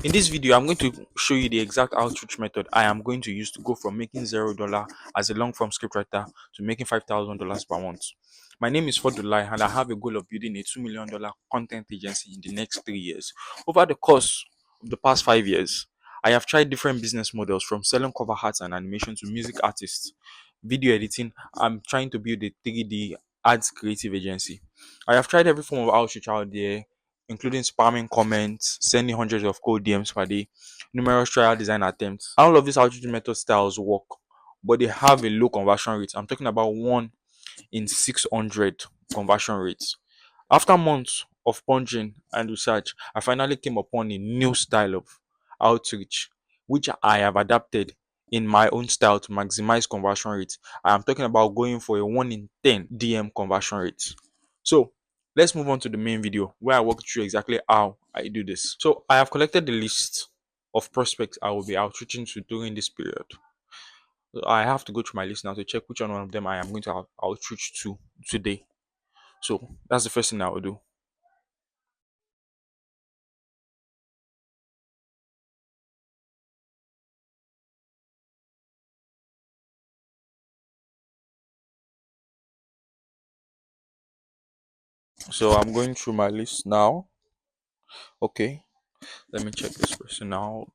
In this video, I'm going to show you the exact outreach method I am going to use to go from making $0 as a long form scriptwriter to making $5,000 per month. My name is Fodulai, and I have a goal of building a $2 million content agency in the next 3 years. Over the course of the past 5 years, I have tried different business models from selling cover arts and animation to music artists, video editing. I'm trying to build a 3D ads creative agency. I have tried every form of outreach out there, including spamming comments, sending hundreds of cold DMs per day, numerous trial design attempts. All of these outreach method styles work, but they have a low conversion rate. I'm talking about 1 in 600 conversion rates. After months of pondering and research, I finally came upon a new style of outreach, which I have adapted in my own style to maximize conversion rates. I am talking about going for a 1 in 10 DM conversion rate. So let's move on to the main video where I walk through exactly how I do this. So I have collected the list of prospects I will be outreaching to during this period. So I have to go through my list now to check which one of them I am going to outreach to today. So that's the first thing I will do. So I'm going through my list now. Okay, let me check this person out.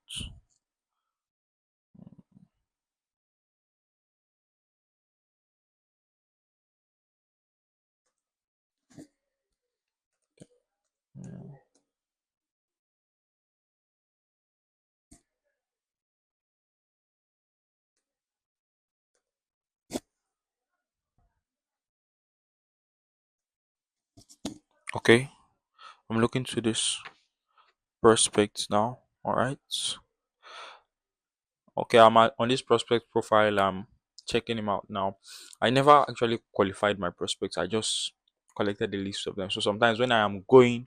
Okay, I'm looking to this prospect now. All right. Okay, on this prospect profile. I'm checking him out now. I never actually qualified my prospects. I just collected the list of them. So sometimes when I am going,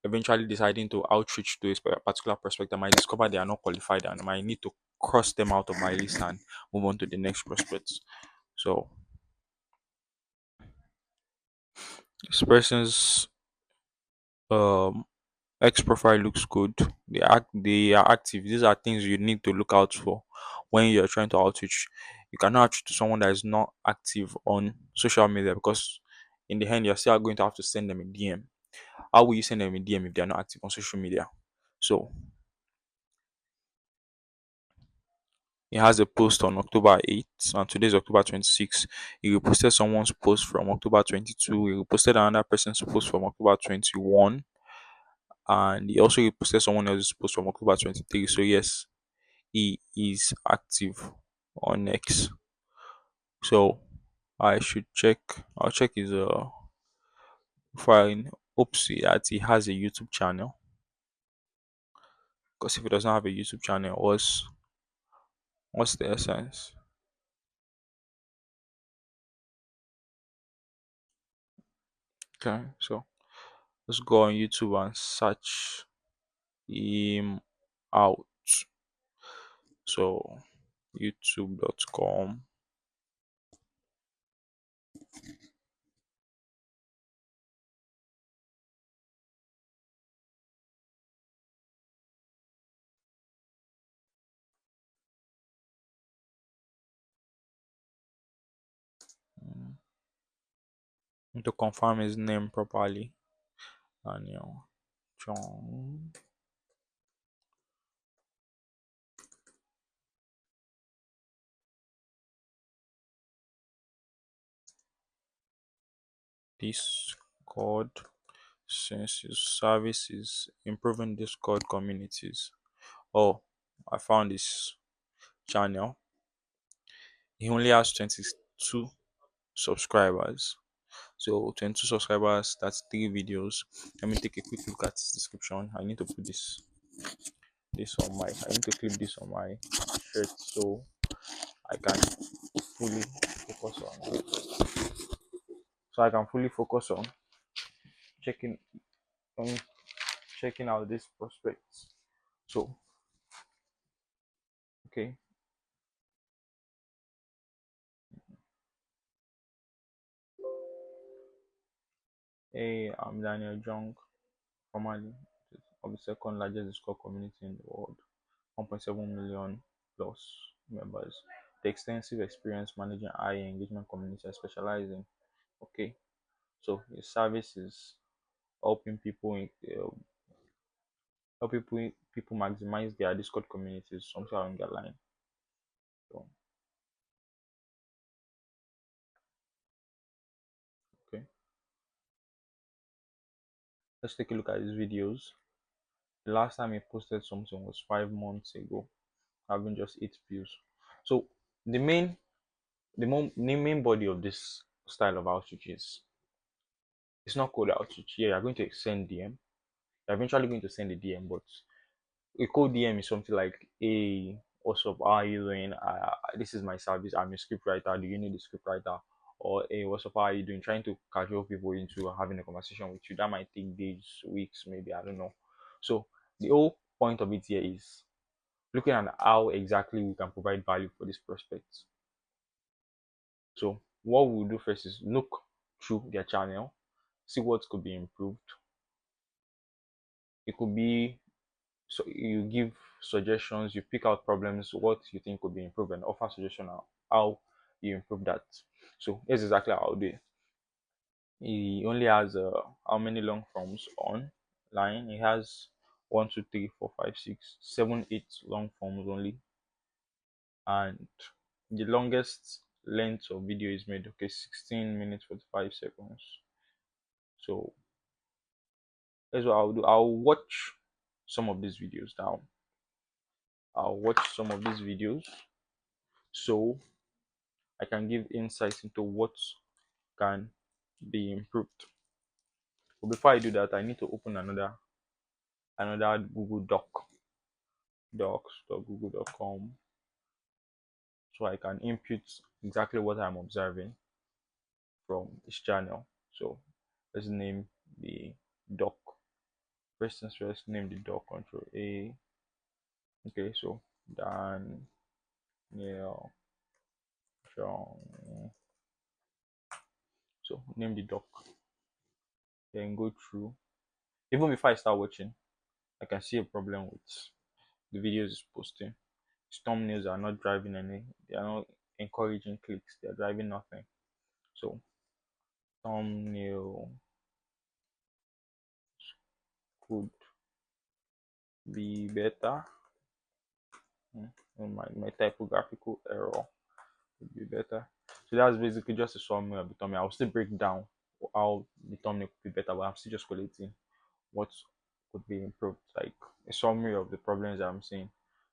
eventually deciding to outreach to a particular prospect, I might discover they are not qualified and I might need to cross them out of my list and move on to the next prospects. So this person's um X profile looks good. They are active. These are things you need to look out for when you're trying to outreach. You cannot outreach to someone that is not active on social media because in the end you're still going to have to send them a DM. How will you send them a DM if they're not active on social media? So he has a post on October 8th and today is October 26th. He reposted someone's post from October 22. He reposted another person's post from October 21, and he also reposted someone else's post from October 23. So yes, he is active on X. So I should check. I'll check his file. Oops, that he has a YouTube channel. Because if he doesn't have a YouTube channel, what's the essence? Okay, so let's go on YouTube and search him out. So youtube.com. Mm, to confirm his name properly. Daniel John. Discord, since his service is improving Discord communities. Oh, I found this channel. He only has 22 subscribers. So 22 subscribers, that's 3 videos. Let me take a quick look at his description. I need to put this on my I need to clip this on my shirt so I can fully focus on checking on checking out these prospects. So okay. Hey, I'm Daniel Jong, formerly. of the second largest Discord community in the world, 1.7 million plus members. The extensive experience managing high engagement communities I specialize in. Okay, so his service is helping people maximize their Discord communities somewhere along the line. So okay, let's take a look at his videos. The last time he posted something was 5 months ago, having just 8 views. So the main the main body of this style of outreach is it's not cold outreach. Yeah, you're going to send DM. You're eventually going to send a DM, but a cold DM is something like, "Hey, what's up? How are you doing? This is my service. I'm a script writer. Do you need a script writer?" Or, "Hey, what's up? How are you doing?" Trying to casual people into having a conversation with you. That might take days, weeks, maybe. I don't know. So the whole point of it here is looking at how exactly we can provide value for these prospects. So what we'll do first is look through their channel, see what could be improved. It could be so you give suggestions, you pick out problems, what you think could be improved, and offer suggestion on how you improve that. So here's exactly how I'll do it. He only has how many long forms online? He has one, two, three, four, five, six, seven, 8 long forms only, and the longest length of video is made, okay, 16 minutes 45 seconds. So here's what I'll do. I'll watch some of these videos now. I'll watch some of these videos so I can give insights into what can be improved. But before I do that, I need to open another Google docs.google.com, so I can input exactly what I'm observing from this channel. So let's name the doc. First things first, name the doc, Control A. Okay, so Daniel John. So name the doc. Then go through. Even before I start watching, I can see a problem with the videos it's posting. Its thumbnails are not driving any, they are not encouraging clicks, they are driving nothing. So thumbnail could be better. My typographical error could be better. So that's basically just a summary of the thumbnail. I'll still break down how the thumbnail could be better, but I'm still just collating what could be improved, like a summary of the problems that I'm seeing.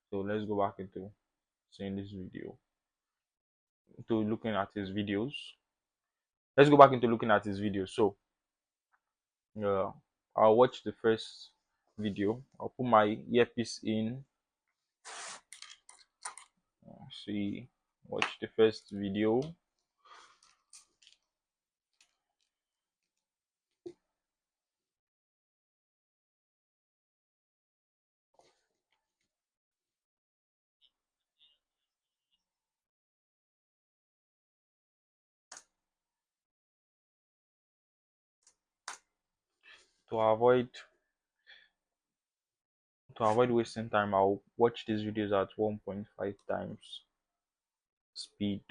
So let's go back into seeing this video, to looking at his videos. Let's go back into looking at his videos. So I'll watch the first video. I'll put my earpiece in. See, watch the first video. To avoid wasting time, I'll watch these videos at 1.5 times speed.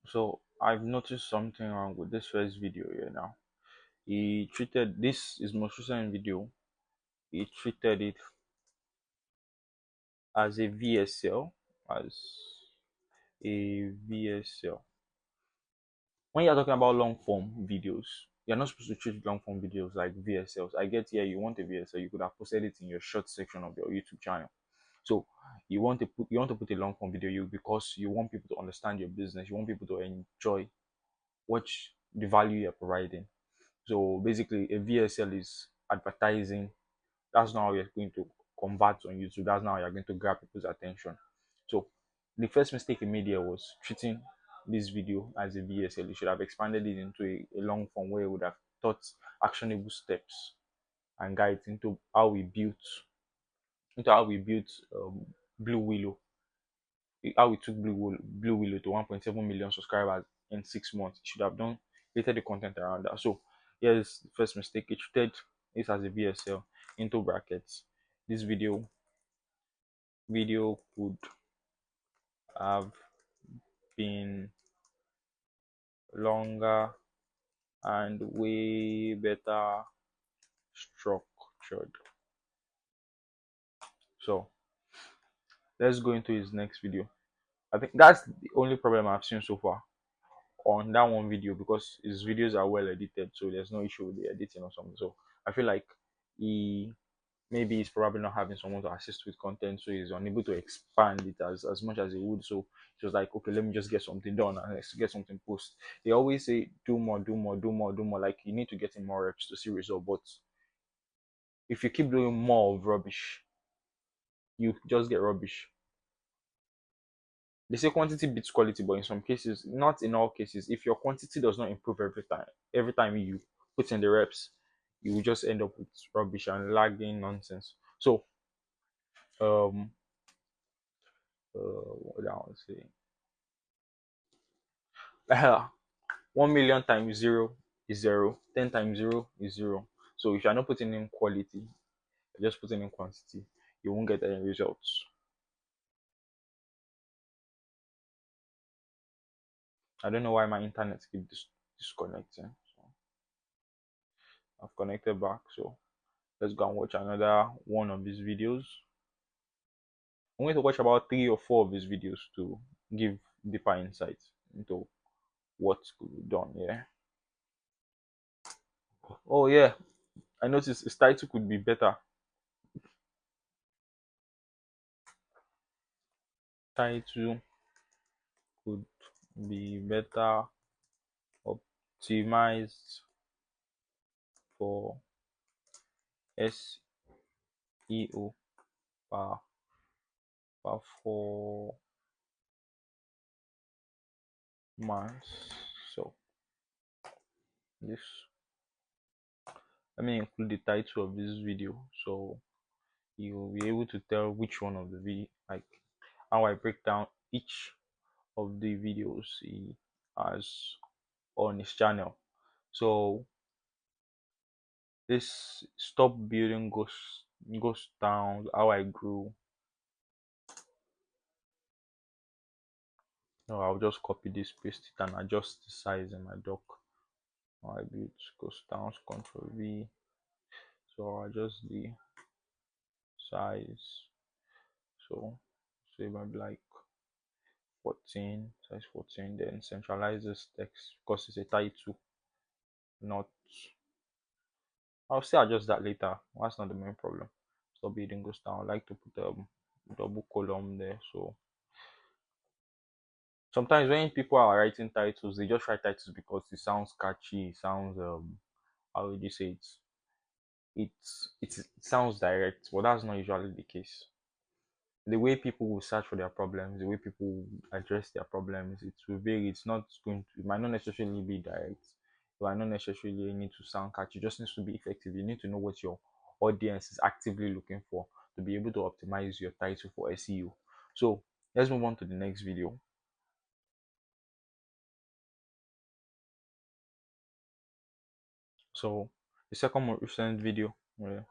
So I've noticed something wrong with this first video here now. He treated this is most recent video. He treated it as a VSL, as a VSL. When you're talking about long form videos, you're not supposed to treat long form videos like VSLs. I get, yeah, you want a VSL, you could have posted it in your short section of your YouTube channel. So you want to put a long form video you because you want people to understand your business, you want people to enjoy watch the value you're providing. So basically a VSL is advertising. That's not how you're going to convert on YouTube. That's not how you're going to grab people's attention. So the first mistake he made here was treating this video as a VSL. You should have expanded it into a long form where you would have taught actionable steps and guides into how we built Blue Willow, how we took Blue Willow to 1.7 million subscribers in 6 months. You should have done created the content around that. So here's the first mistake. It treated this as a VSL into brackets. This video could have been longer and way better structured. So let's go into his next video. I think that's the only problem I've seen so far on that one video, because his videos are well edited, so there's no issue with the editing or something. So I feel like he maybe he's probably not having someone to assist with content, so he's unable to expand it as much as he would. So it was like, okay, let me just get something done and let's get something post. They always say do more, do more, do more, do more. Like you need to get in more reps to see result. But if you keep doing more of rubbish, you just get rubbish. They say quantity beats quality, but in some cases, not in all cases, if your quantity does not improve every time you put in the reps, you will just end up with rubbish and lagging nonsense. So what I want to say, 1 million times zero is zero, 10 times zero is zero. So if you're not putting in quality, you're just putting in quantity, you won't get any results. I don't know why my internet keeps disconnecting. So I've connected back. So let's go and watch another one of these videos. I'm going to watch about 3 or 4 of his videos to give deeper insights into what could be done. Yeah. Oh yeah, I noticed his title could be better. Title could be better optimized for SEO performance. So this, let me include the title of this video so you'll be able to tell which one of the video, like how I break down each of the videos he has on his channel. So this stop building ghost towns, how I grew. No, I'll just copy this, paste it, and adjust the size in my dock. How I built ghost towns, Control V. So I'll adjust the size. So say maybe like 14, size 14, then centralize this text because it's a title, not. I'll still adjust that later. That's not the main problem. Stop building goes down. I like to put a double column there. So sometimes when people are writing titles, they just write titles because it sounds catchy. It sounds how would you say it? It sounds direct, but that's not usually the case. The way people will search for their problems, the way people will address their problems, it will vary. It's not going to, it might not necessarily be direct. It might not necessarily need to sound catchy. It just needs to be effective. You need to know what your audience is actively looking for to be able to optimize your title for SEO. So let's move on to the next video. So the second most recent video. Yeah.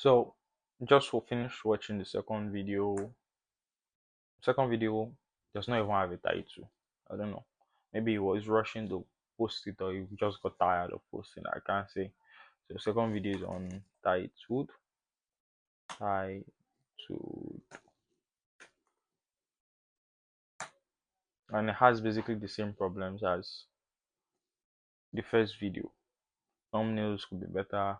So just for finish watching the second video does not even have a title. I don't know. Maybe he was rushing to post it or he just got tired of posting. I can't say. So second video is on titled, and it has basically the same problems as the first video. Thumbnails could be better.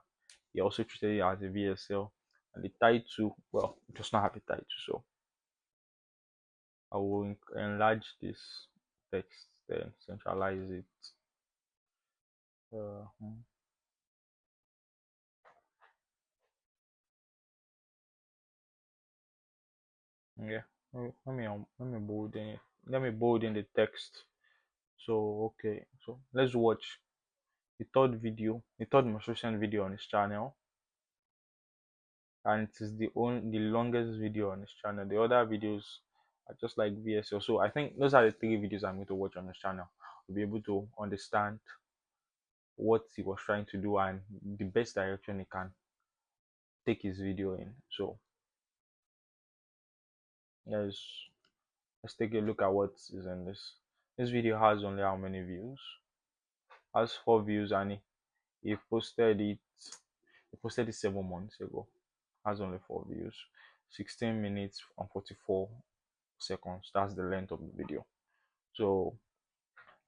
He also treated it as a VSL, and the title, well, it does not have a title. So I will enlarge this text, then centralize it. Uh, hmm, yeah, let me bold in the text. So okay, so let's watch the third most recent video on his channel, and it is the longest video on his channel. The other videos are just like VSL. So I think those are the three videos I'm going to watch on his channel. We'll be able to understand what he was trying to do and the best direction he can take his video in. So let's let's take a look at what is in this. This video has only how many views? Has 4 views, and he posted it. He posted it 7 months ago. Has only 4 views. 16 minutes and 44 seconds. That's the length of the video. So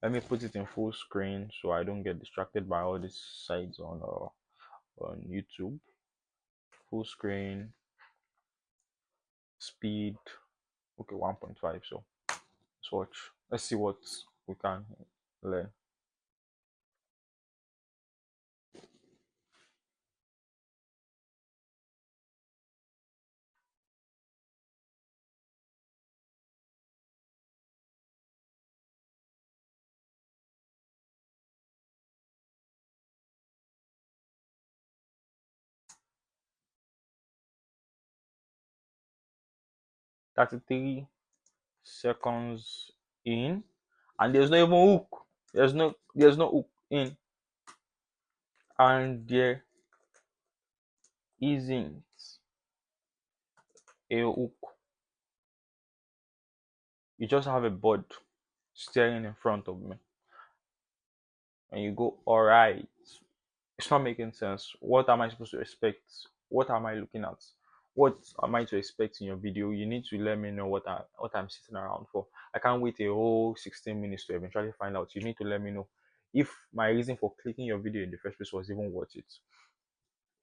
let me put it in full screen so I don't get distracted by all these sites on YouTube. Full screen, speed, okay, 1.5. So let's watch. Let's see what we can learn. Thirty-three seconds in, and there's no even hook. There's no hook in, and there isn't a hook. You just have a bird staring in front of me, and you go, all right. It's not making sense. What am I supposed to expect? What am I looking at? What am I to expect in your video? You need to let me know what I'm sitting around for. I can't wait a whole 16 minutes to eventually find out. You need to let me know if my reason for clicking your video in the first place was even worth it.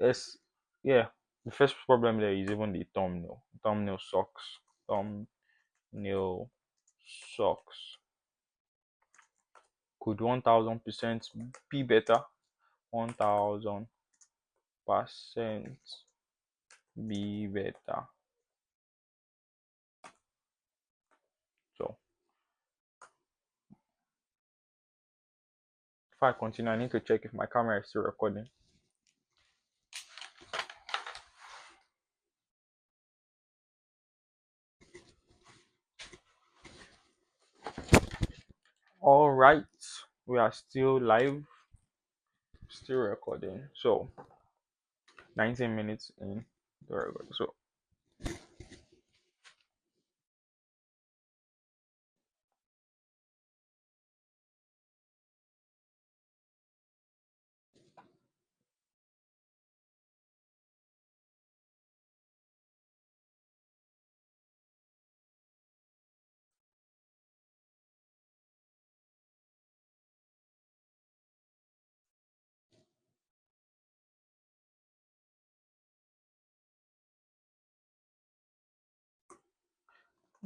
Yes, yeah. The first problem there is even the thumbnail. Thumbnail sucks. Thumbnail sucks. Could 1000% be better? 1000% be better. So if I continue, I need to check if my camera is still recording. All right, we are still live, still recording. So 19 minutes in the record. So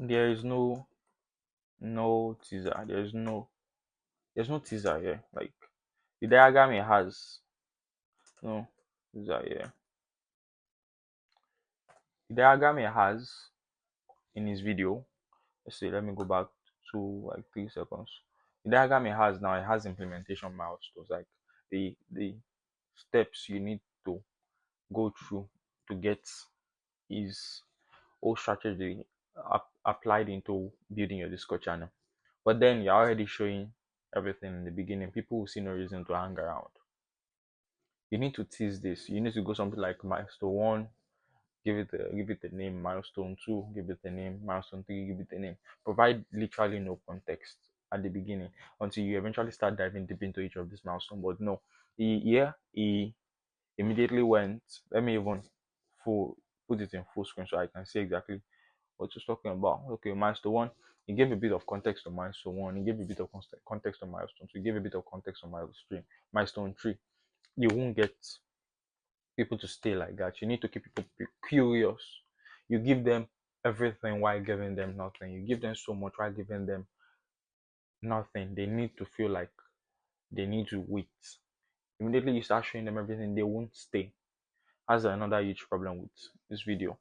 there is no teaser. There's no teaser here. Like the diagram it has no teaser here. The diagram it has in his video. Let's see. Let me go back to like 3 seconds. The diagram it has now, it has implementation milestones, like the steps you need to go through to get his whole strategy applied into building your Discord channel. But then you're already showing everything in the beginning. People will see no reason to hang around. You need to tease this. You need to go something like milestone 1, give it a name, milestone 2, give it a name, milestone 3, give it a name. Provide literally no context at the beginning until you eventually start diving deep into each of these milestones. But no, he immediately went. Let me even full put it in full screen so I can see exactly what he's talking about. Okay, milestone 1, he gave a bit of context on milestone 1, he gave a bit of context on milestone 2, he gave a bit of context on milestone 3. You won't get people to stay like that. You need to keep people curious. You give them everything while giving them nothing. You give them so much while giving them nothing. They need to feel like they need to wait. Immediately you start showing them everything, they won't stay. That's another huge problem with this video.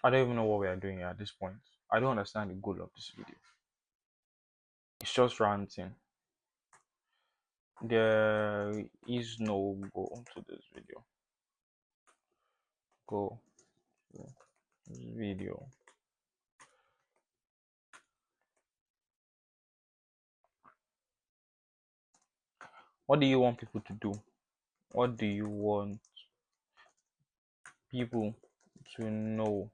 I don't even know what we are doing here at this point. I don't understand the goal of this video. It's just ranting. There is no goal to this video. Go to this video. What do you want people to do? What do you want people to know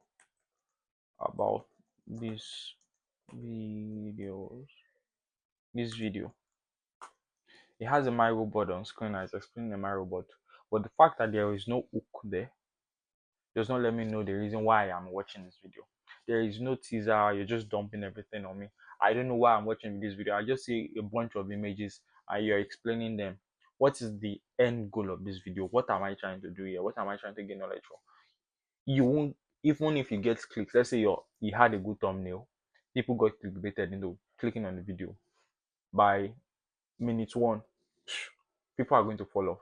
about this videos? This video. It has a My Robot on screen. I was explaining the My Robot, but the fact that there is no hook there does not let me know the reason why I'm watching this video. There is no teaser. You're just dumping everything on me. I don't know why I'm watching this video. I just see a bunch of images and you're explaining them. What is the end goal of this video? What am I trying to do here? What am I trying to get knowledge from? You won't, even if you get clicks. Let's say you had a good thumbnail, people got clickbaited into clicking on the video. By minute one, people are going to fall off.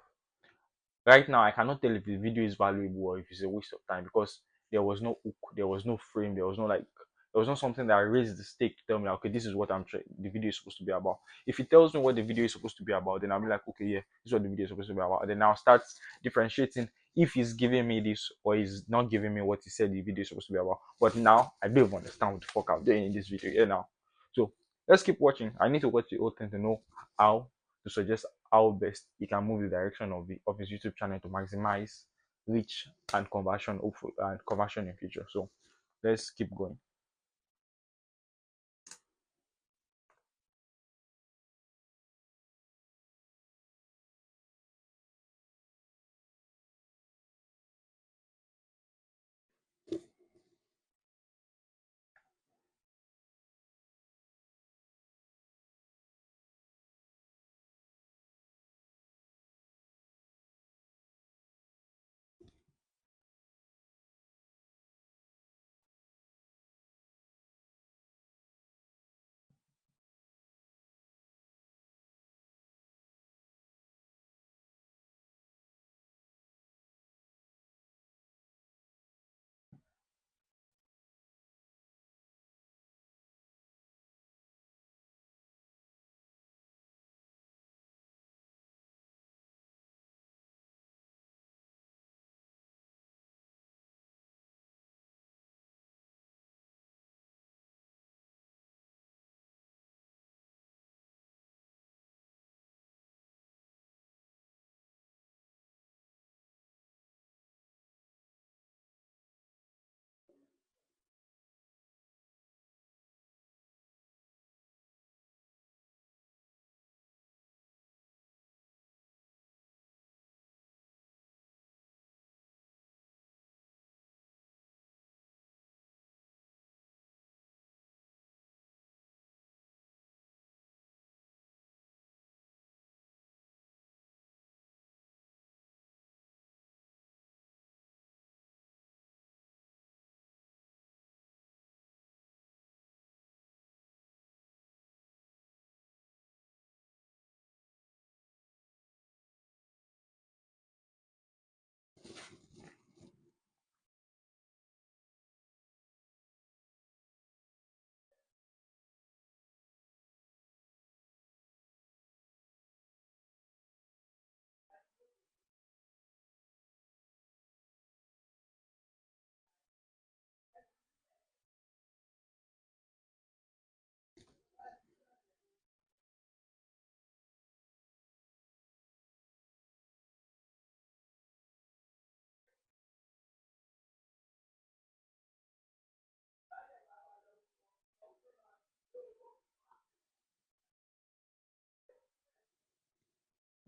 Right now, I cannot tell if the video is valuable or if it's a waste of time because there was no hook, there was no frame, there was no like, there was not something that raised the stake to tell me, okay, this is what the video is supposed to be about. If it tells me what the video is supposed to be about, then I'll be like, okay, yeah, this is what the video is supposed to be about. And then I'll start differentiating if he's giving me this or he's not giving me what he said the video is supposed to be about. But now I don't even understand what the fuck I'm doing in this video here now. So let's keep watching. I need to watch the whole thing to know how to suggest how best he can move the direction of his YouTube channel to maximize reach and conversion, hopefully, and conversion in future. So let's keep going.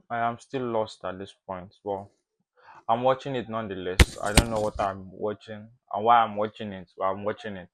I am still lost at this point. Well, I'm watching it nonetheless. I don't know what I'm watching and why I'm watching it, but I'm watching it.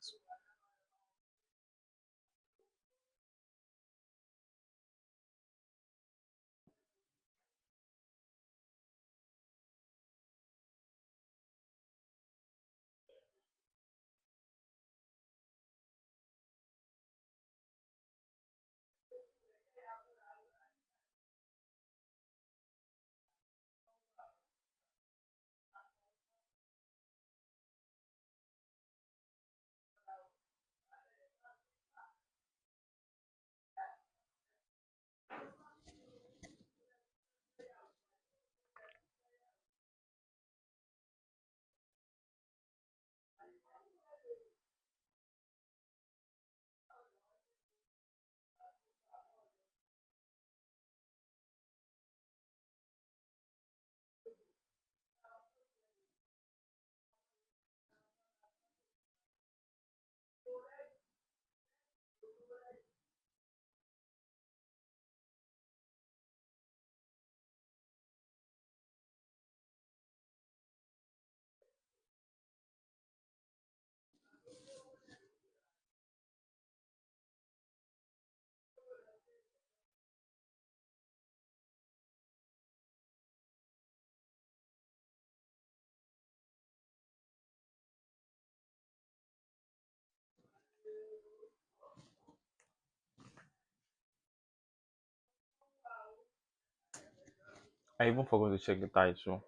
I even forgot to check the title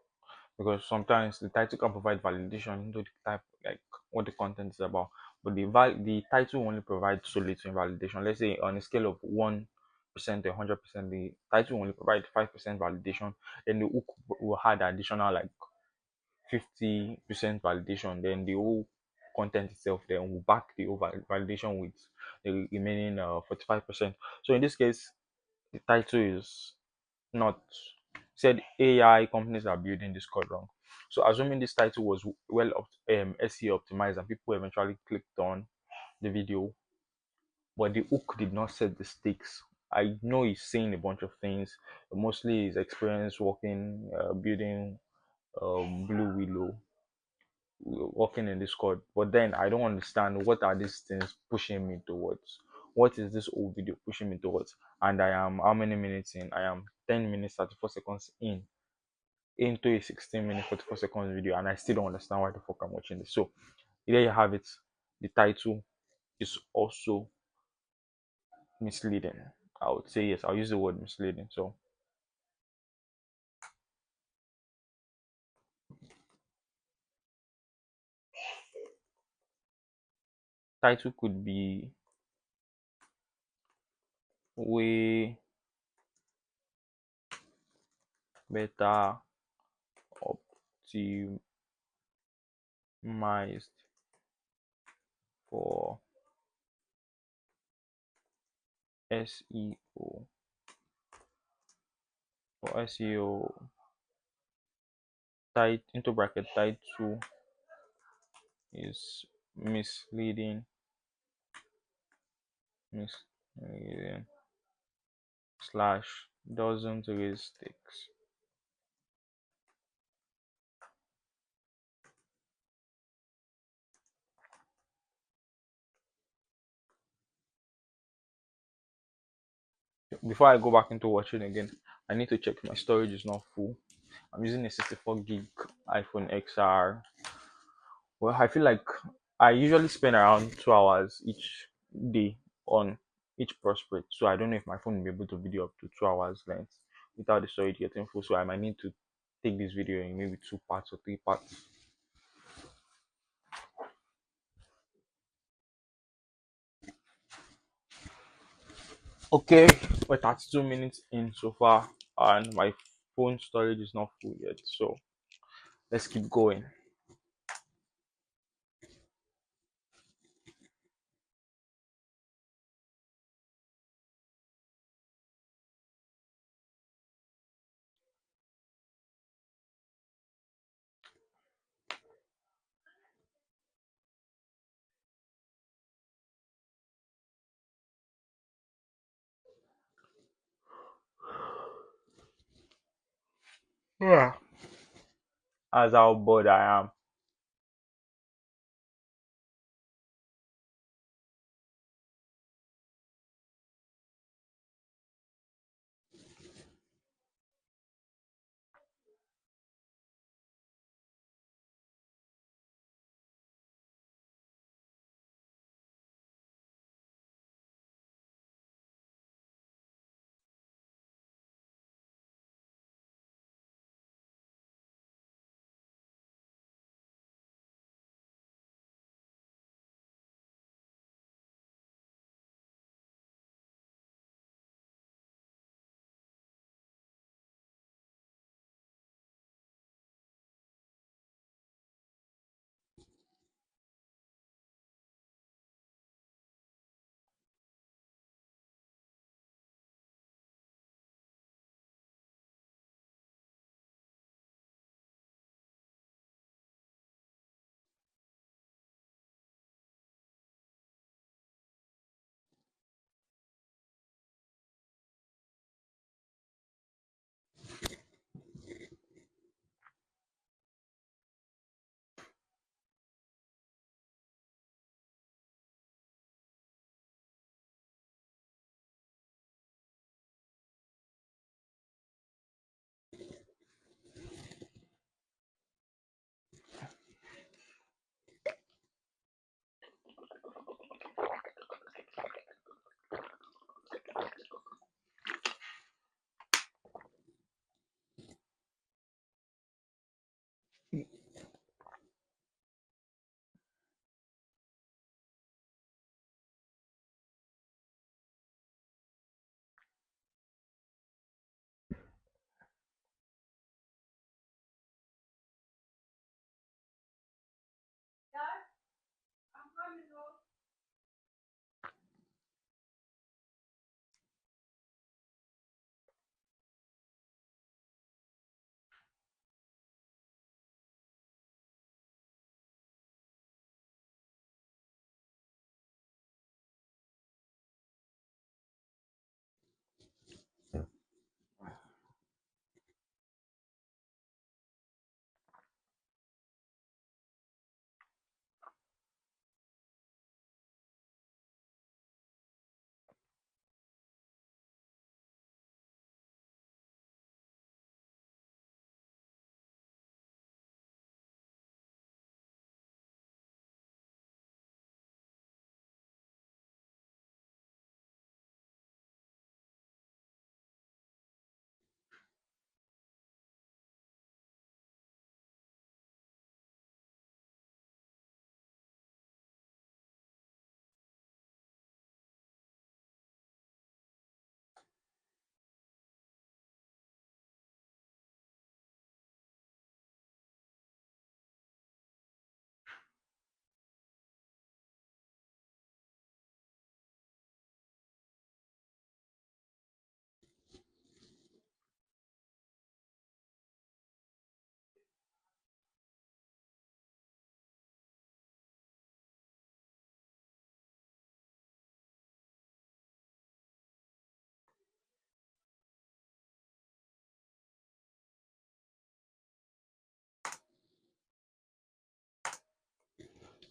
because sometimes the title can provide validation into the type, like what the content is about, but the title only provides solely to validation. Let's say on a scale of 1% to 100%, the title only provide 5% validation. Then the hook will add additional like 50% validation. Then the whole content itself then will back the whole validation with the remaining 45%. So in this case, the title is not said AI companies are building this code wrong. So assuming this title was SEO optimized and people eventually clicked on the video, but the hook did not set the stakes. I know he's saying a bunch of things, mostly his experience working, building Blue Willow, working in this code. But then I don't understand what are these things pushing me towards. What is this old video pushing me towards? And I am how many minutes in? I am 10 minutes 34 seconds in into a 16 minute 44 seconds video, and I still don't understand why the fuck I'm watching this. So there you have it. The title is also misleading. I would say yes, I'll use the word misleading. So title could be way better optimized for SEO. For SEO, title into bracket title is misleading, misleading slash doesn't raise stakes. Before I go back into watching again, I need to check my storage is not full. I'm using a 64 gig iPhone XR. Well, I feel like I usually spend around 2 hours each day on each prospect. So I don't know if my phone will be able to video up to 2 hours length without the storage getting full. So I might need to take this video in maybe two parts or three parts. Okay, we're 32 minutes in so far, and my phone storage is not full yet. So let's keep going. Yeah. That's how bored I am.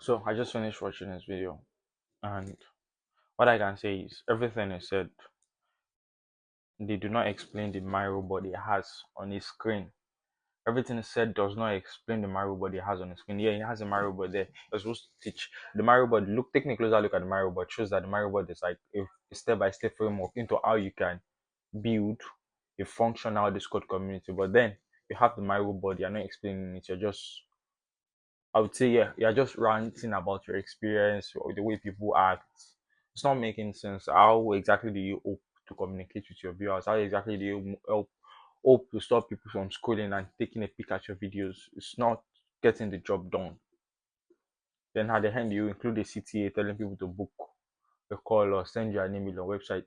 So I just finished watching this video, and what I can say is everything is said. They do not explain the Mario body has on his screen. Everything is said does not explain the Mario body has on his screen. Yeah, he has a Mario body there. You're supposed to teach the Mario body. Look, taking a closer look at the Mario body shows that the Mario body is like a step-by-step framework into how you can build a functional Discord community. But then you have the Mario body. You're not explaining it. You're just, I would say, yeah, you're just ranting about your experience or the way people act. It's not making sense. How exactly do you hope to communicate with your viewers? How exactly do you hope to stop people from scrolling and taking a peek at your videos? It's not getting the job done. Then at the end, you include a CTA telling people to book a call or send you an email or website.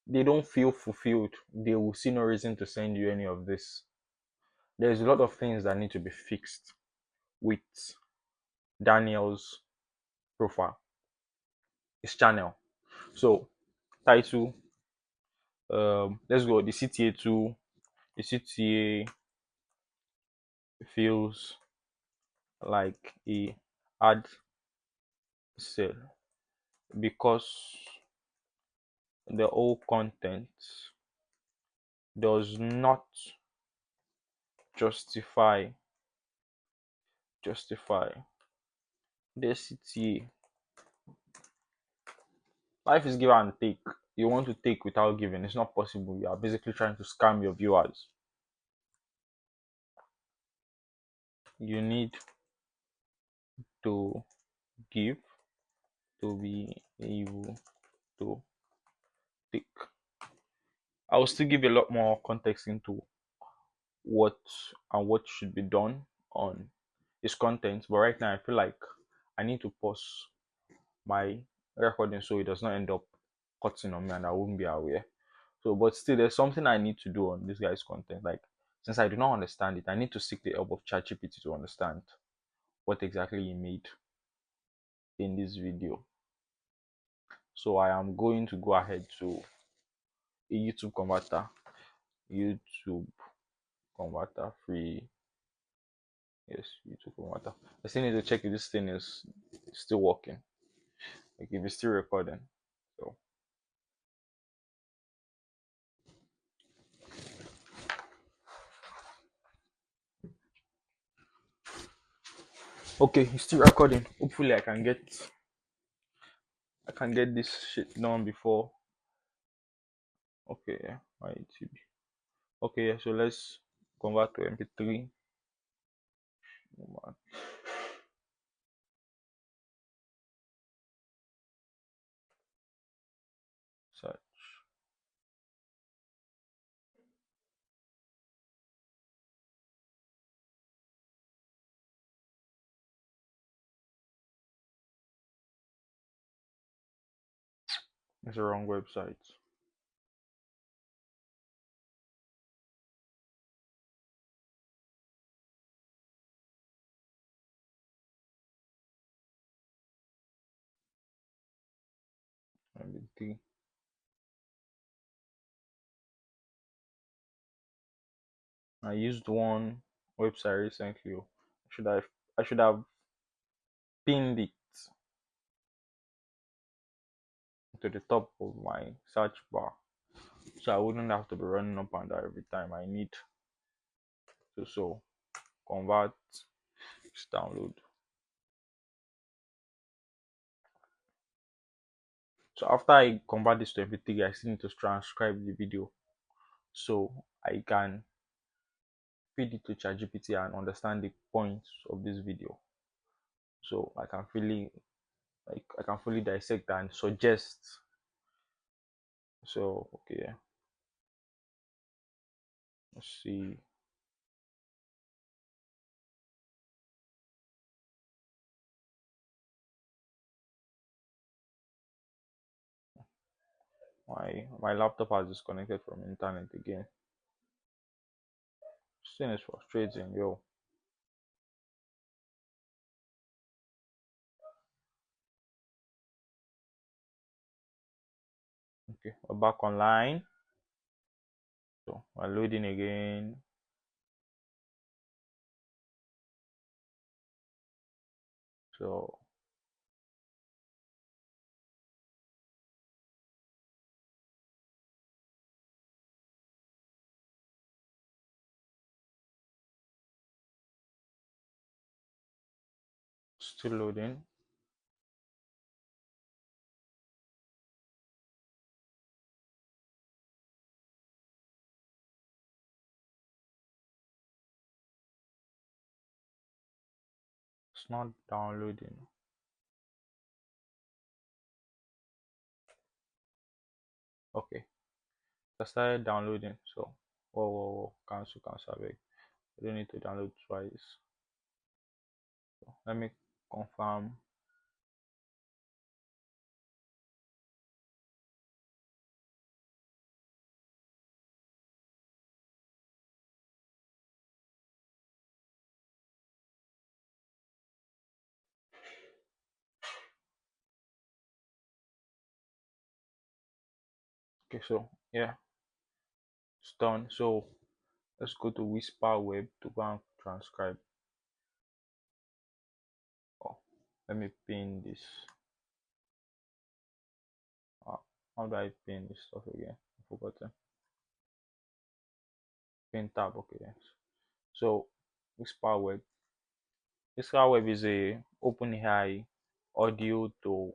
They don't feel fulfilled. They will see no reason to send you any of this. There's a lot of things that need to be fixed with Daniel's profile, his channel. So title, let's go the CTA two, the CTA. feels like a hard sell because the whole content does not justify justify the CTA. Life is give and take. You want to take without giving. It's not possible. You are basically trying to scam your viewers. You need to give to be able to take. I will still give a lot more context into what what should be done on his content, but right now I feel like I need to pause my recording so it does not end up cutting on me and I won't be aware. So, but still, there's something I need to do on this guy's content. Like, since I do not understand it, I need to seek the help of ChatGPT to understand what exactly he made in this video. So, I am going to go ahead to a YouTube converter, YouTube converter free. Yes, YouTube converter. I still need to check if this thing is still working, like if it's still recording. So, okay, it's still recording. Hopefully, I can get this shit done before. Okay, yeah, my YouTube. Okay, yeah, so let's convert to MP3. Search. It's the wrong website. MP3. I used one website recently. Should I I should have pinned it to the top of my search bar so I wouldn't have to be running up and down every time I need to. So convert, download. So after I convert this to MP3, I still need to transcribe the video so I can feed it to ChatGPT and understand the points of this video. So I can fully dissect and suggest. So okay, yeah. Let's see. My laptop has disconnected from internet again. This thing is frustrating, yo. Okay, we're back online. So we're loading again. So still loading. It's not downloading. Okay, I started downloading. So whoa, cancel back. I don't need to download twice. So, let me confirm. Okay, so yeah, it's done. So let's go to Whisper Web to go and transcribe. Oh, let me pin this. How do I pin this stuff again? I forgot to pin tab. Okay, yes. So Whisper Web. Whisper Web is a OpenAI audio to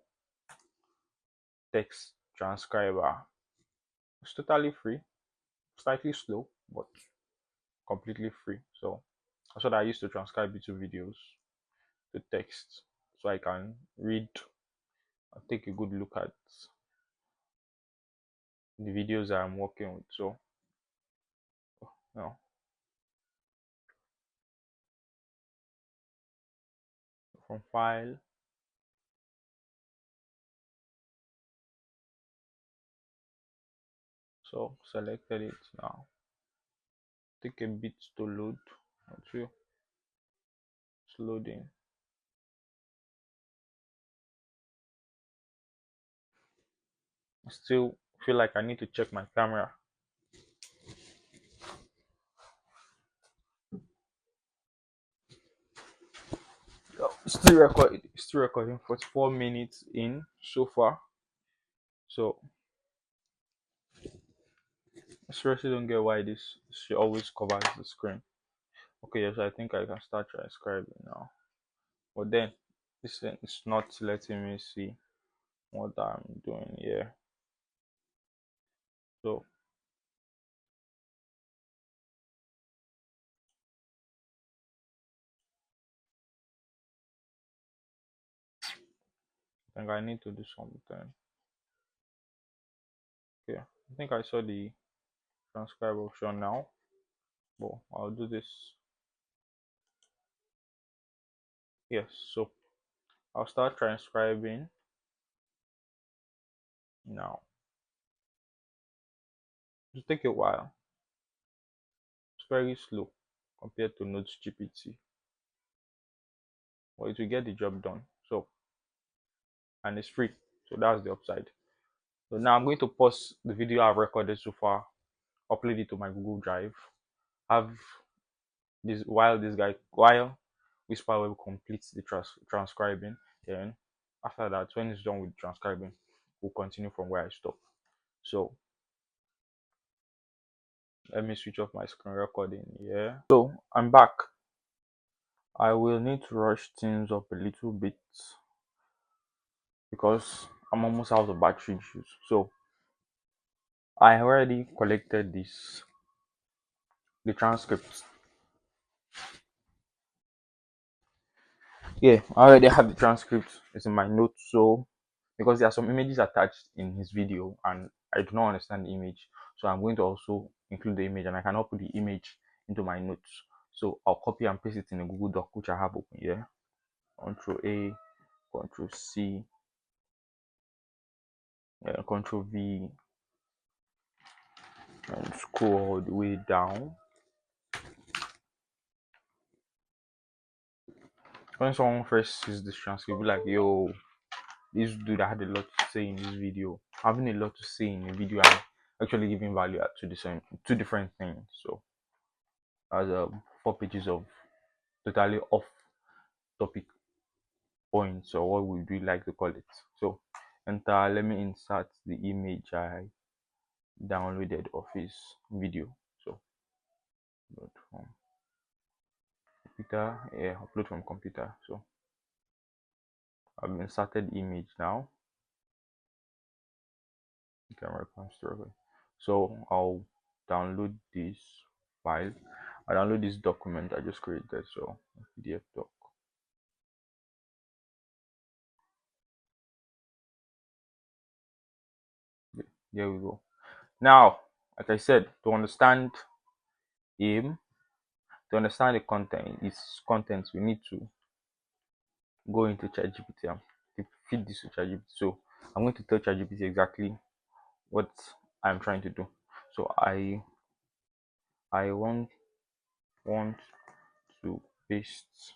text transcriber. It's totally free, slightly slow, but completely free. So that's what I used to transcribe YouTube videos to text, so I can read and take a good look at the videos I'm working with. So, you from file, so selected it now. Take a bit to load. Until it's loading. I still feel like I need to check my camera. Oh, still recording 44 minutes in so far. So I seriously don't get why this she always covers the screen. Okay, yes, I think I can start transcribing now. But then this thing is not letting me see what I'm doing here. So I think I need to do something. Okay, I think I saw the transcribe option now. But I'll do this. Yes, so I'll start transcribing now. It'll take a while. It's very slow compared to Notes GPT, but it will get the job done. So, and it's free. So that's the upside. So now I'm going to pause the video I've recorded so far, upload it to my Google Drive, have while Whisperweb completes the transcribing. Then after that, when it's done with transcribing, we'll continue from where I stopped. So let me switch off my screen recording. Yeah. So I'm back. I will need to rush things up a little bit because I'm almost out of battery juice. So I already collected the transcripts. Yeah, I already have the transcript. It's in my notes. So because there are some images attached in his video and I do not understand the image, so I'm going to also include the image and I cannot put the image into my notes. So I'll copy and paste it in a Google Doc which I have open here. Control A, Control C, Control V, and scroll all the way down. When someone first sees this transcript, be like, yo, this dude had a lot to say in this video. Having a lot to say in a video and actually giving value to the same two different things. So as 4 pages of totally off topic points, or what would we like to call it. So enter, let me insert the image I downloaded of his video. So upload from computer, yeah, upload from computer. So I've inserted image now. Camera comes through. So I'll download this file. I download this document I just created. So PDF doc. There we go. Now, like I said, to understand him, to understand the content, its contents, we need to go into ChatGPT and feed this to ChatGPT. So I'm going to tell ChatGPT exactly what I'm trying to do. So I want to paste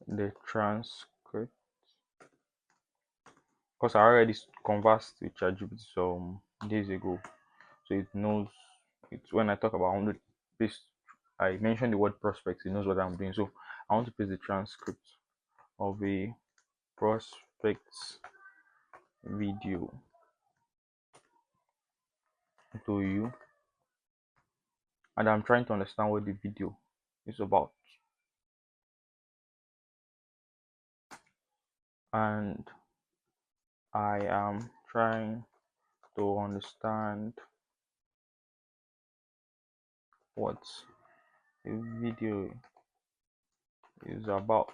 the transcript because I already conversed with ChatGPT some days ago, so it knows it's when I talk about 100 paste. I mentioned the word prospect. He knows what I'm doing. So I want to paste the transcript of a prospect video to you, and I'm trying to understand what the video is about. And I am trying to understand what the video is about.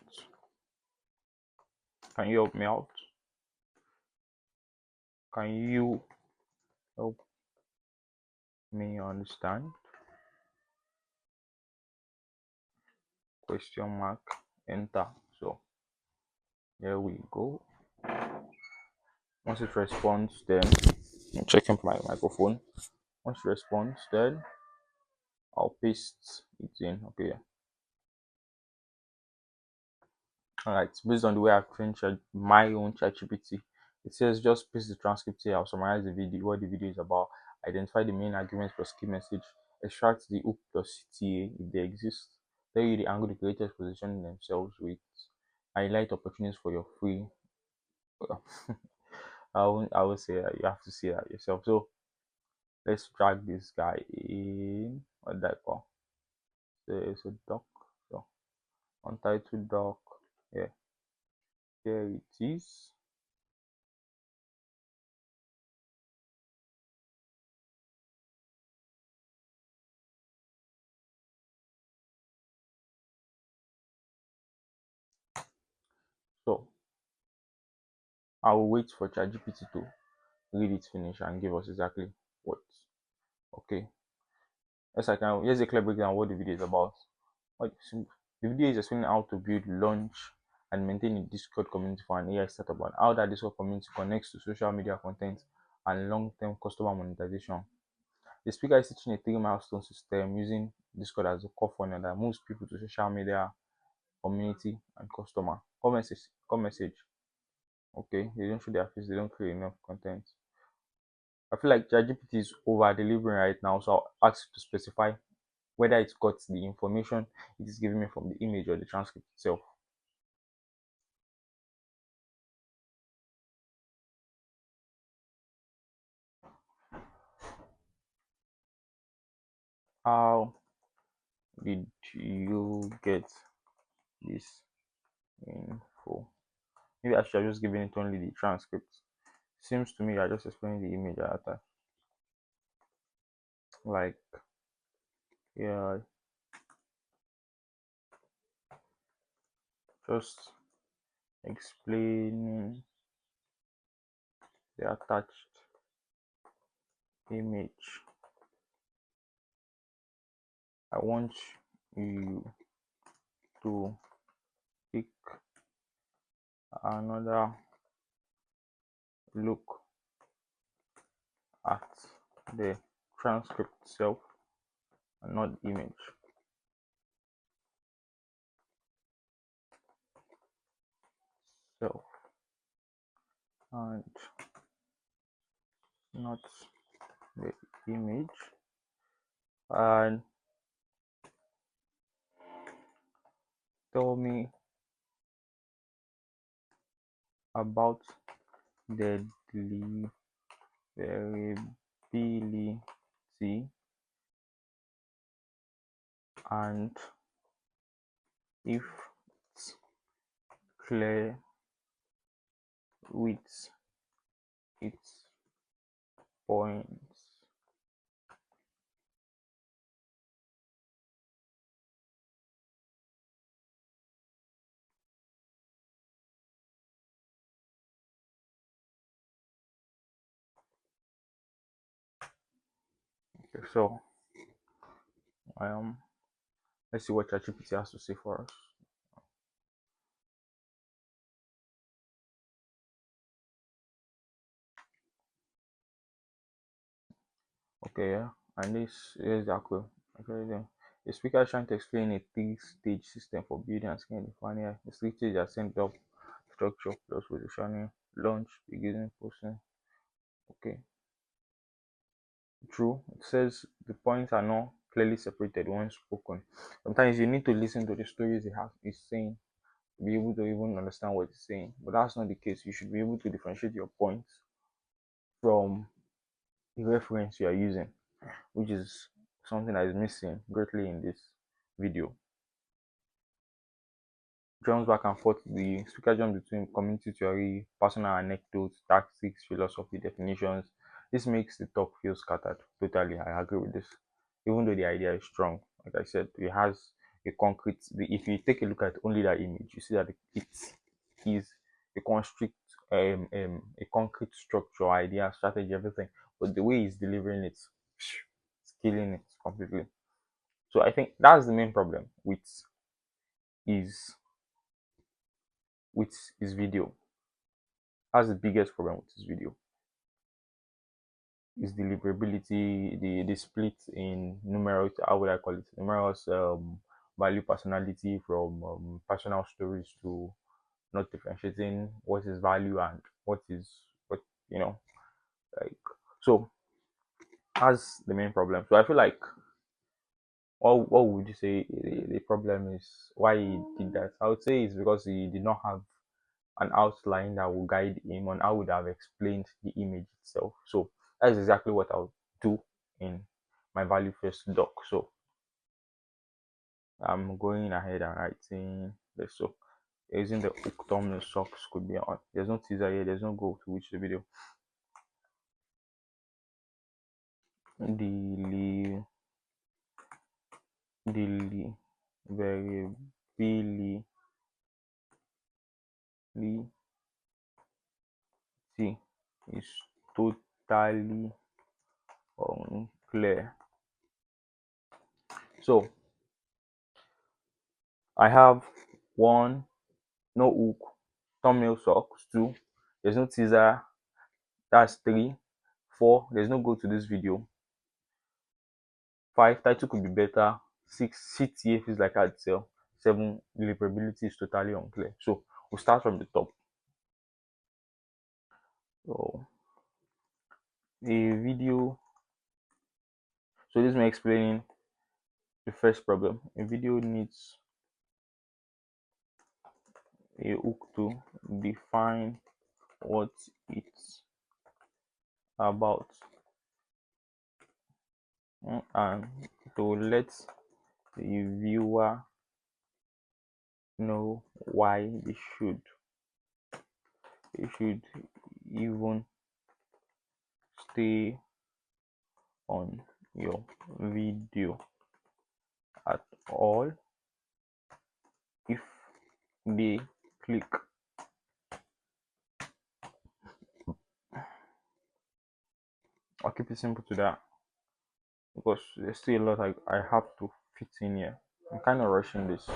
Can you help me out? Can you help me understand? Question mark, enter. So here we go. Once it responds, then I'm checking my microphone. Once it responds, then I'll paste it in. Okay, yeah. Alright, based on the way I've trained my own ChatGPT, it says just paste the transcript here. I'll summarize the video, what the video is about, identify the main arguments plus key message, extract the hook plus CTA if they exist, tell you the angle the creators position themselves with, highlight opportunities for your free. I will say that you have to see that yourself. So let's drag this guy in. What that call? So it's a doc. So untitled doc. Yeah, there it is. So I will wait for ChatGPT to read it finish and give us exactly what. Okay. Yes, I can. Here's a clear breakdown of what the video is about. The video is explaining how to build, launch, and maintain a Discord community for an AI startup, and how that Discord community connects to social media content and long-term customer monetization. The speaker is teaching a three-milestone system using Discord as a core funnel that moves people to social media, community, and customer. Message. Message. Okay, they don't show their face. They don't create enough content. I feel like ChatGPT is over delivering right now, so I'll ask you to specify whether it got the information it is giving me from the image or the transcript itself. How did you get this info? Maybe I should have just given it only the transcript. Seems to me I just explaining the image at that time. Like, yeah, just explaining the attached image. I want you to take another look at the transcript itself and not the image. Self and not the image, and tell me about the deliverability and if it's clear with its points. Okay, so let's see what ChatGPT has to say for us. Okay, yeah, and this is the aqua. Okay, then the speaker is trying to explain a three-stage system for building and scaling the funnel. The three stages are set up, structure plus positioning, launch, beginning, posting. Okay, true. It says the points are not clearly separated when spoken. Sometimes you need to listen to the stories he's saying to be able to even understand what he's saying. But that's not the case. You should be able to differentiate your points from the reference you are using, which is something that is missing greatly in this video. Jumps back and forth. The speaker jumps between community theory, personal anecdotes, tactics, philosophy, definitions. This makes the talk feel scattered. Totally, I agree with this. Even though the idea is strong, like I said, it has a concrete. If you take a look at only that image, you see that it is a constrict, a concrete structure, idea, strategy, everything. But the way he's delivering it, it's killing it completely. So I think that's the main problem his with his video. That's the biggest problem with his video. Is deliverability, the split in numerous, how would I call it? Numerous value personality from personal stories to not differentiating what is value and what you know like so that's the main problem. So I feel like what would you say the problem is why he did that? I would say it's because he did not have an outline that will guide him on how would have explained the image itself. So that's exactly what I'll do in my value first doc. So I'm going ahead and writing this. So using the hook thumbnail socks could be on. There's no teaser here, there's no goal to which the video. Deliverability is totally unclear. So I have one, no hook, thumbnail socks. Two, there's no teaser. That's three. Four, there's no go to this video. Five, title could be better. Six, CTA feels like hard sell. Seven, deliverability is totally unclear. So we'll start from the top. So a video. So this is me explaining the first problem. A video needs a hook to define what it's about and to let the viewer know why they should even stay on your video at all if they click. I'll keep it simple to that because there's still a lot I have to fit in here. I'm kind of rushing this.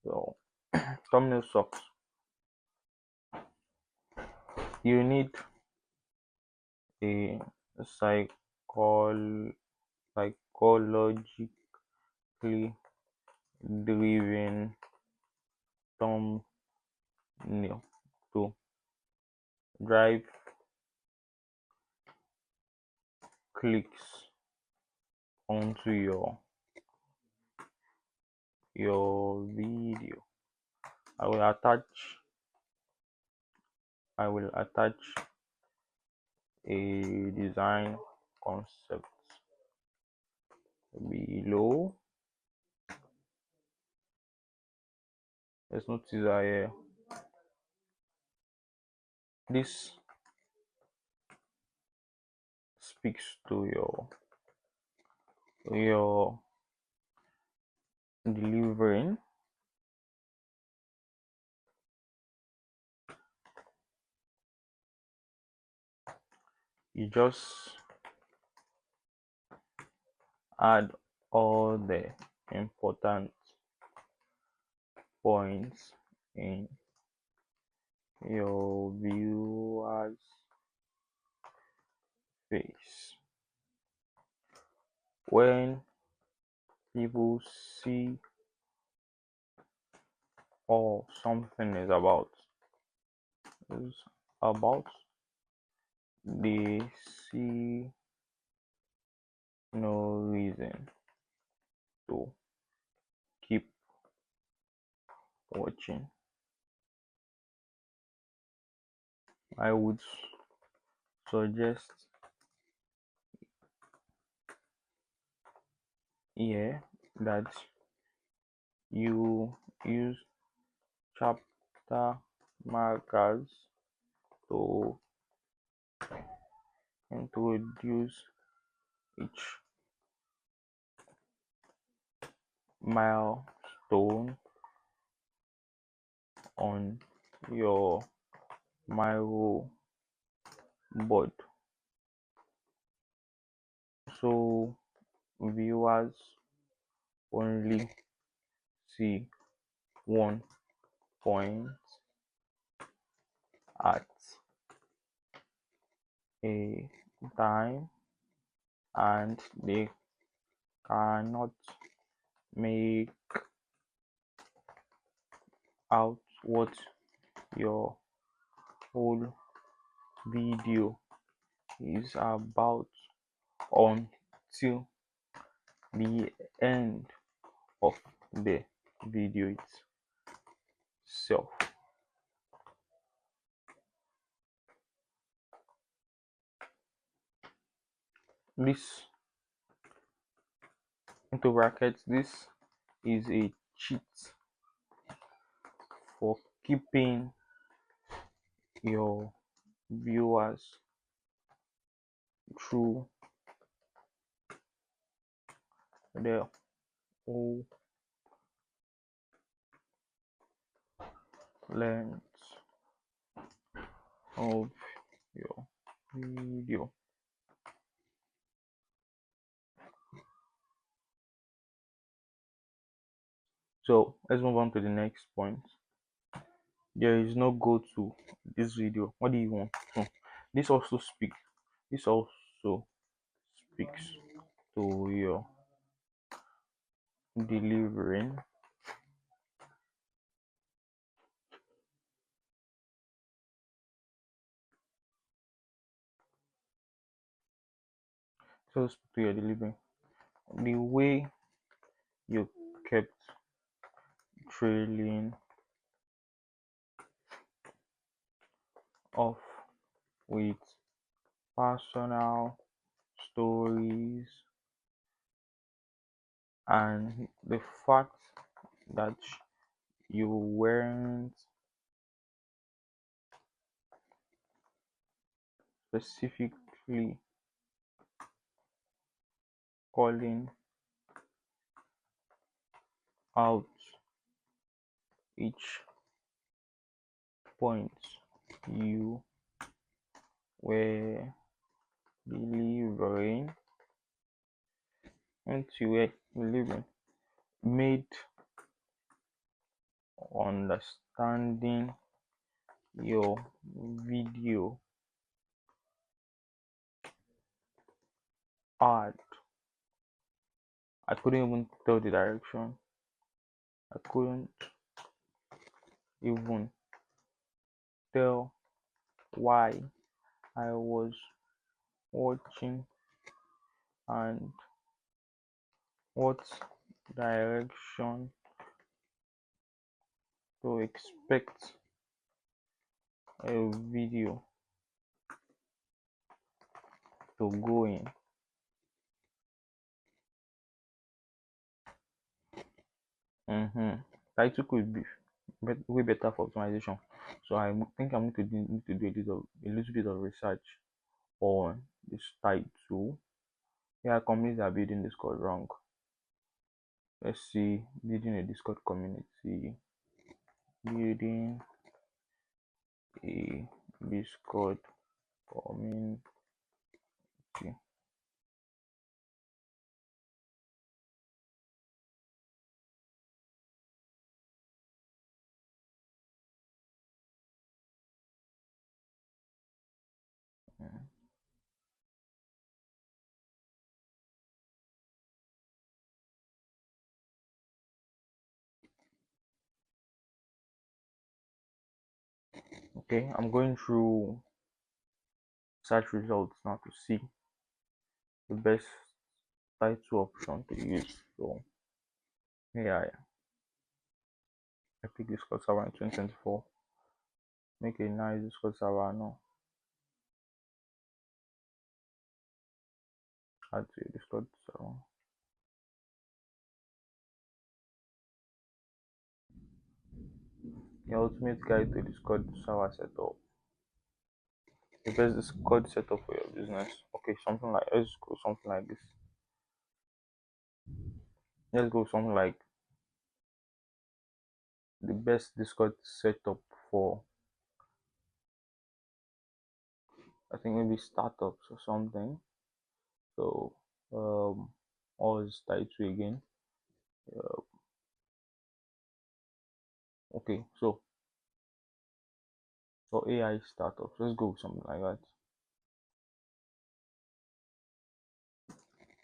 So thumbnail sucks. You need a psychologically driven thumbnail to drive clicks onto your video. I will attach a design concept below. There's no teaser here. This speaks to your delivering. You just add all the important points in your viewer's face. When people see all something is about, they see no reason to keep watching. I would suggest here that you use chapter markers to introduce each milestone on your Miro board so viewers only see one point at a time and they cannot make out what your whole video is about until the end of the video itself. This into brackets, this is a cheat for keeping your viewers through the whole length of your video. So let's move on to the next point. There is no go to this video. What do you want? No. This also speaks to your delivering the way you kept trailing off with personal stories and the fact that you weren't specifically calling out each point you were delivering made understanding your video hard. I couldn't even tell the direction. I couldn't even tell why I was watching and what direction to expect a video to go in. Title could be way better for optimization. So I think I'm going to need to do a little bit of research on this title. Yeah, companies are building Discord wrong. Let's see, building a Discord community, building a Discord community. Okay, I'm going through search results now to see the best title option to use. So AI, Epic Discord server in 2024. Make a nice Discord server now. Add to your Discord server. Your ultimate guide to Discord server setup. The best Discord setup for your business. Okay, something like let's go something like this. Let's go something like the best Discord setup for I think maybe startups or something. So all is tied to again. Uh, okay, so for AI startups, let's go with something like that.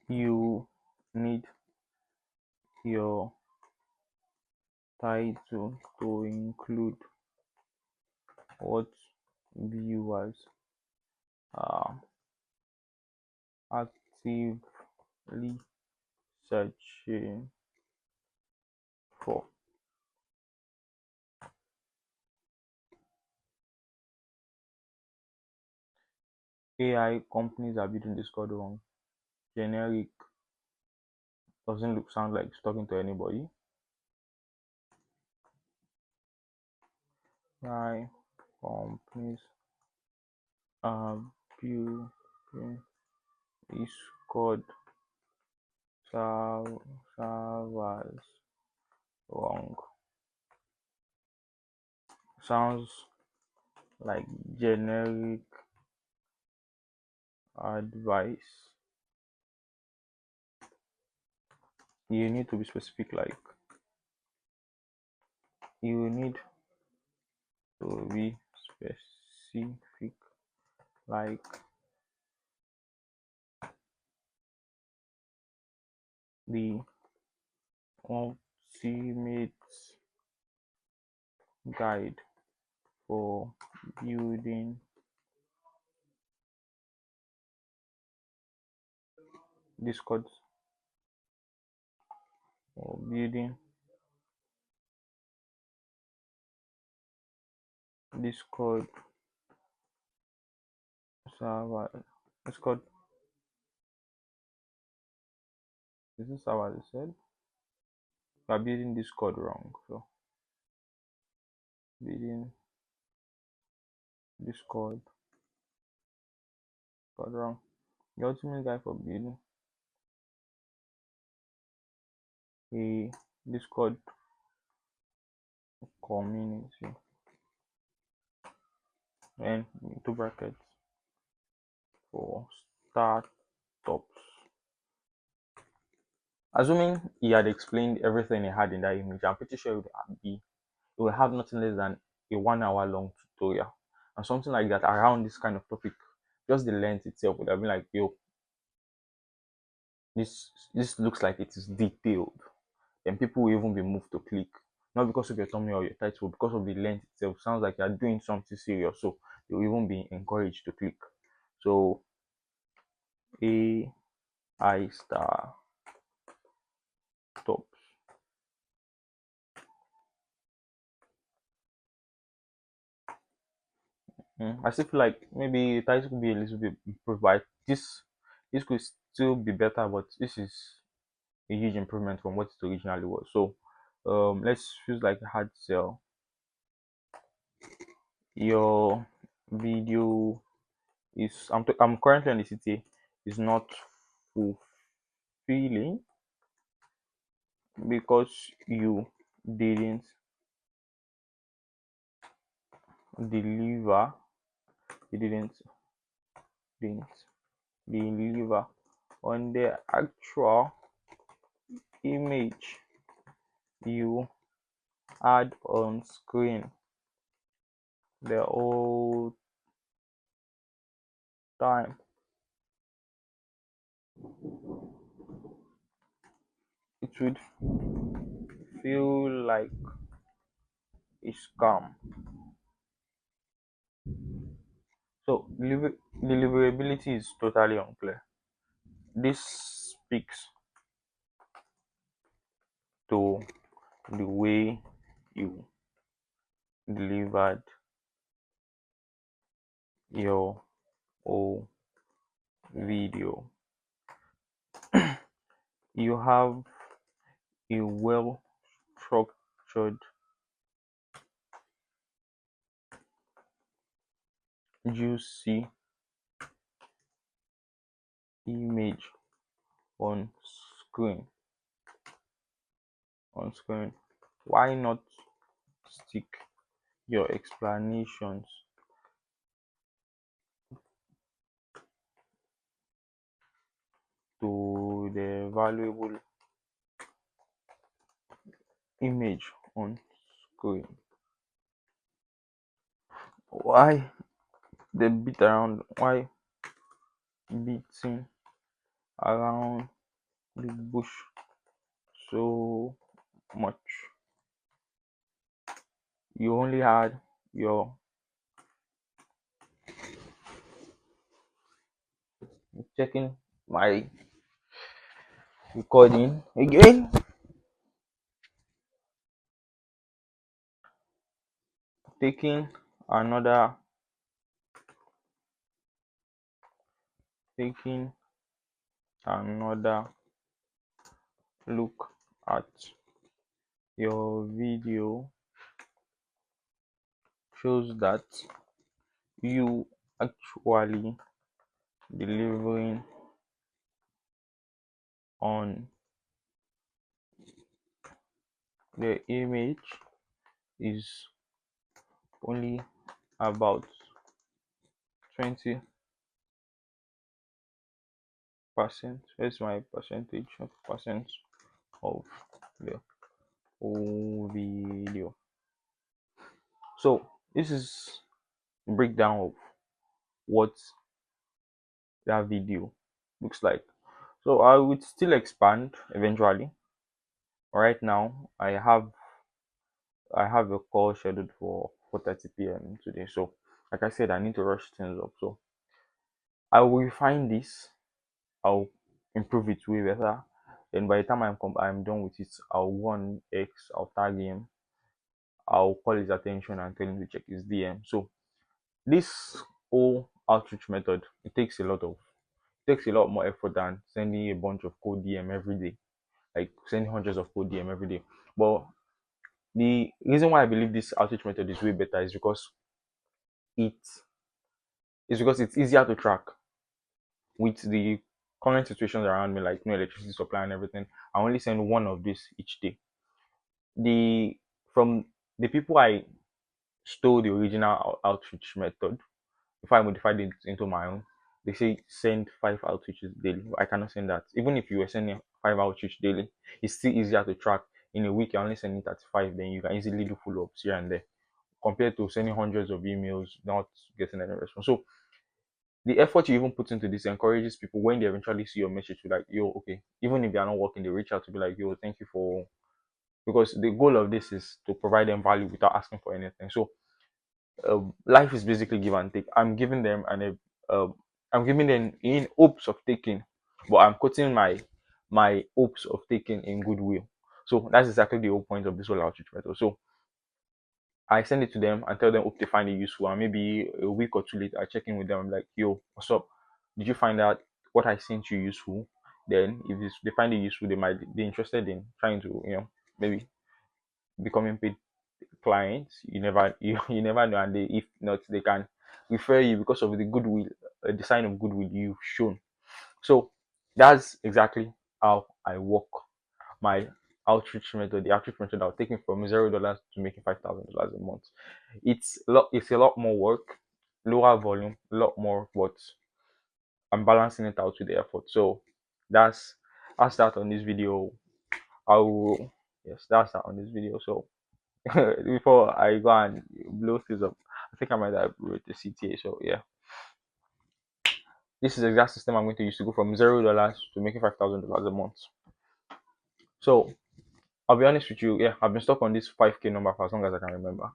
You need your title to include what viewers are actively searching for. AI companies are building Discord on generic, doesn't look sound like it's talking to anybody. AI companies are building Discord servers wrong. Sounds like generic advice. You need to be specific, like you need to be specific, like the ultimate guide for building Discord or building Discord server. Discord is this server they said? We are building Discord wrong. So building Discord got wrong. The ultimate guide for building a Discord community and into brackets for startups. Assuming he had explained everything he had in that image, I'm pretty sure it will have nothing less than a 1 hour long tutorial. And something like that around this kind of topic, just the length itself would have been like, yo, this looks like it is detailed. Then people will even be moved to click. Not because of your thumbnail or your title, because of the length itself. Sounds like you're doing something serious. So you'll even be encouraged to click. So AI star top. I still feel like maybe the title could be a little bit improved, but this could still be better. But this is a huge improvement from what it originally was. So let's feel like a hard sell. Your video is I'm currently on the city is not fulfilling because didn't deliver you didn't deliver on the actual image you had on screen the whole time. It would feel like a scam. So deliverability is totally unclear. This speaks to the way you delivered your whole video. You have a well structured, juicy image on screen. Why not stick your explanations to the valuable image on screen? Why why beating around the bush so much? You only had your checking my recording again. Taking another taking another look at your video shows that you actually delivering on the image is only about 20%. Here's my percentage of percent of the whole video. So this is a breakdown of what that video looks like. So I would still expand eventually. Right now I have a call scheduled for 4:30 p.m. today. So like I said, I need to rush things up. So I will refine this. I'll improve it way better. And by the time I'm done with it, I'll go on X, I'll tag him, I'll call his attention and tell him to check his DM. So this whole outreach method, it takes a lot more effort than sending a bunch of code DM every day, like sending hundreds of code DM every day. But the reason why I believe this outreach method is way better it is because it's easier to track with the current situations around me, like no electricity supply and everything. I only send one of this each day. The from the people I stole the original outreach method, if I modified it into my own, they say send 5 outreaches daily. I cannot send that. Even if you were sending 5 outreach daily, it's still easier to track. In a week, you're only sending 35, then you can easily do follow ups here and there compared to sending hundreds of emails, not getting any response. So the effort you even put into this encourages people when they eventually see your message to like, yo, okay, even if they are not working, they reach out to be like, yo, thank you for, because the goal of this is to provide them value without asking for anything. So life is basically give and take. I'm giving them in hopes of taking, but I'm putting my hopes of taking in goodwill. So that's exactly the whole point of this whole outreach method. So I send it to them and tell them hope they find it useful. And maybe a week or two later, I check in with them. I'm like, yo, what's up? Did you find out what I sent you useful? Then if they find it useful, they might be interested in trying to, maybe becoming paid clients. You never know. And if not, they can refer you because of the goodwill, the sign of goodwill you've shown. So that's exactly how I work my outreach method. The outreach method I'll take me from $0 to making $5,000 a month. It's a lot more work, lower volume, a lot more, but I'm balancing it out with the effort. So that's that on this video. I will Yes, that's that on this video. So before I go and blow things up, I think I might have wrote the CTA. So yeah, this is the exact system I'm going to use to go from $0 to making $5,000 a month. So I'll be honest with you, yeah, I've been stuck on this 5K number for as long as I can remember.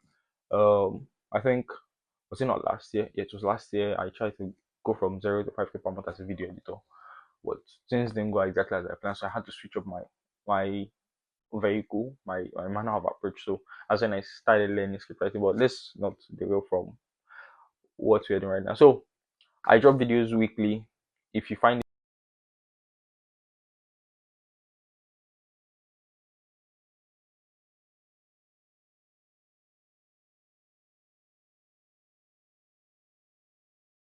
I think, was it not last year? Yeah, it was last year. I tried to go from 0 to 5K per month as a video editor, but things didn't go exactly as I planned, so I had to switch up my vehicle, my manner of approach. So as when I started learning script writing, but let's not derail from what we're doing right now. So I drop videos weekly. If you find